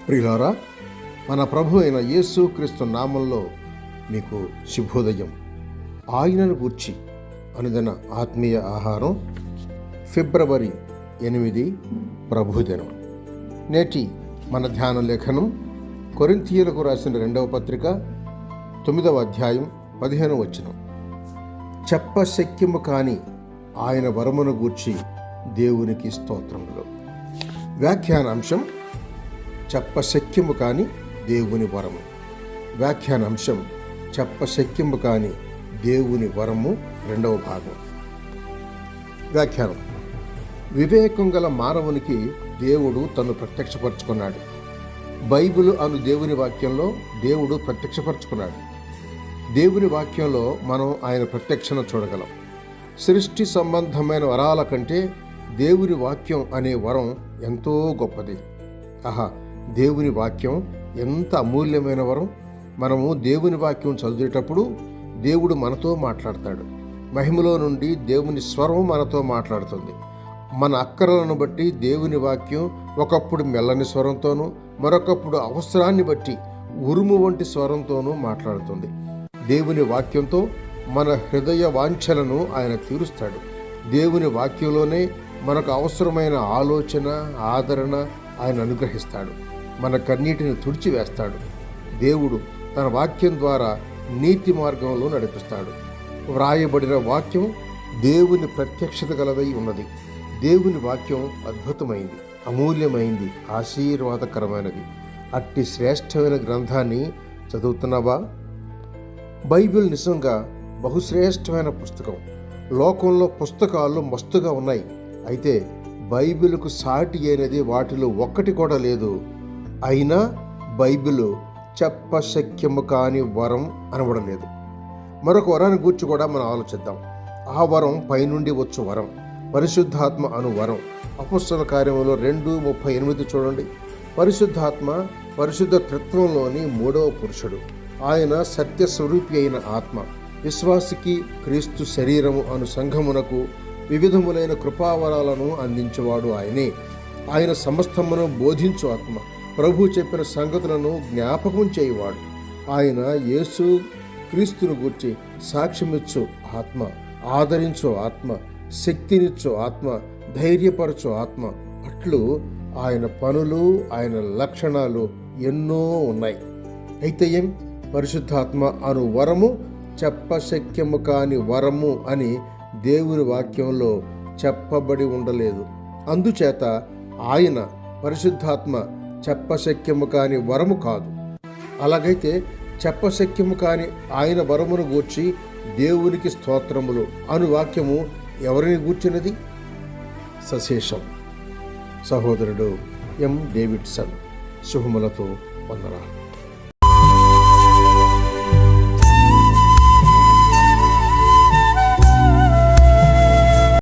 ప్రియులారా, మన ప్రభు అయిన యేసు క్రీస్తు నామంలో మీకు శుభోదయం. ఆయనను గూర్చి అనుదిన ఆత్మీయ ఆహారం ఫిబ్రవరి 8 ప్రభుదినం. నేటి మన ధ్యాన లేఖనం కొరింథీయులకు రాసిన 2వ పత్రిక 9వ అధ్యాయం 15వ వచనం. చెప్పశక్యము కాని ఆయన వరమును గూర్చి దేవునికి స్తోత్రములు. వ్యాఖ్యానాంశం చెప్పశక్యము కాని దేవుని వరము. వ్యాఖ్యానాంశం చెప్పశక్యము కాని దేవుని వరము 2వ భాగం. వ్యాఖ్యానం: వివేకం గల మానవునికి దేవుడు తను ప్రత్యక్షపరుచుకున్నాడు. బైబిల్ అను దేవుని వాక్యంలో దేవుడు ప్రత్యక్షపరుచుకున్నాడు. దేవుని వాక్యంలో మనం ఆయన ప్రత్యక్షణ చూడగలం. సృష్టి సంబంధమైన వరాల కంటే దేవుని వాక్యం అనే వరం ఎంతో గొప్పది. ఆహా, దేవుని వాక్యం ఎంత అమూల్యమైన వరం! మనము దేవుని వాక్యం చదివేటప్పుడు దేవుడు మనతో మాట్లాడతాడు. మహిమలో నుండి దేవుని స్వరం మనతో మాట్లాడుతుంది. మన అక్కరలను బట్టి దేవుని వాక్యం ఒకప్పుడు మెల్లని స్వరంతోనూ, మరొకప్పుడు అవసరాన్ని బట్టి ఉరుము వంటి స్వరంతోనూ మాట్లాడుతుంది. దేవుని వాక్యంతో మన హృదయ వాంఛలను ఆయన తీరుస్తాడు. దేవుని వాక్యంలోనే మనకు అవసరమైన ఆలోచన, ఆదరణ ఆయన అనుగ్రహిస్తాడు. మన కన్నీటిని తుడిచివేస్తాడు. దేవుడు తన వాక్యం ద్వారా నీతి మార్గంలో నడిపిస్తాడు. వ్రాయబడిన వాక్యం దేవుని ప్రత్యక్షత గలదై ఉన్నది. దేవుని వాక్యం అద్భుతమైంది, అమూల్యమైంది, ఆశీర్వాదకరమైనది. అట్టి శ్రేష్టమైన గ్రంథాన్ని చదువుతున్నావా? బైబిల్ నిజంగా బహుశ్రేష్టమైన పుస్తకం. లోకంలో పుస్తకాలు మస్తుగా ఉన్నాయి, అయితే బైబిల్కు సాటి అయినది వాటిలో ఒక్కటి కూడా లేదు. అయినా బైబిల్ చెప్పశక్యము కాని వరం అనబడం లేదు. మరొక వరాన్ని గూర్చి కూడా మనం ఆలోచిద్దాం. ఆ వరం పైనుండి వచ్చు వరం, పరిశుద్ధాత్మ అను వరం. అపొస్తలుల కార్యములో 2:38 చూడండి. పరిశుద్ధాత్మ పరిశుద్ధ త్రిత్వంలోని 3వ పురుషుడు. ఆయన సత్యస్వరూపి అయిన ఆత్మ. విశ్వాసికి క్రీస్తు శరీరము అను సంఘమునకు వివిధములైన కృపావరాలను అందించేవాడు ఆయనే. ఆయన సమస్తమును బోధించు ఆత్మ. ప్రభు చెప్పిన సంగతులను జ్ఞాపకం చేయువాడు. ఆయన యేసు క్రీస్తును గూర్చి సాక్ష్యమిచ్చు ఆత్మ, ఆదరించు ఆత్మ, శక్తినిచ్చు ఆత్మ, ధైర్యపరచు ఆత్మ. అట్లు ఆయన పనులు, ఆయన లక్షణాలు ఎన్నో ఉన్నాయి. అయితే ఏం? పరిశుద్ధాత్మ అను వరము చెప్పశక్యము కాని వరము అని దేవుని వాక్యంలో చెప్పబడి ఉండలేదు. అందుచేత ఆయన పరిశుద్ధాత్మ చెప్పశక్యము కాని వరము కాదు. అలాగైతే చెప్పశక్యము కాని ఆయన వరమును గూర్చి దేవునికి స్తోత్రములు అను వాక్యము ఎవరిని గూర్చినది? సశేషం సహోదరుడు ఎం. డేవిడ్సన్. శుభములతో వందనాలు.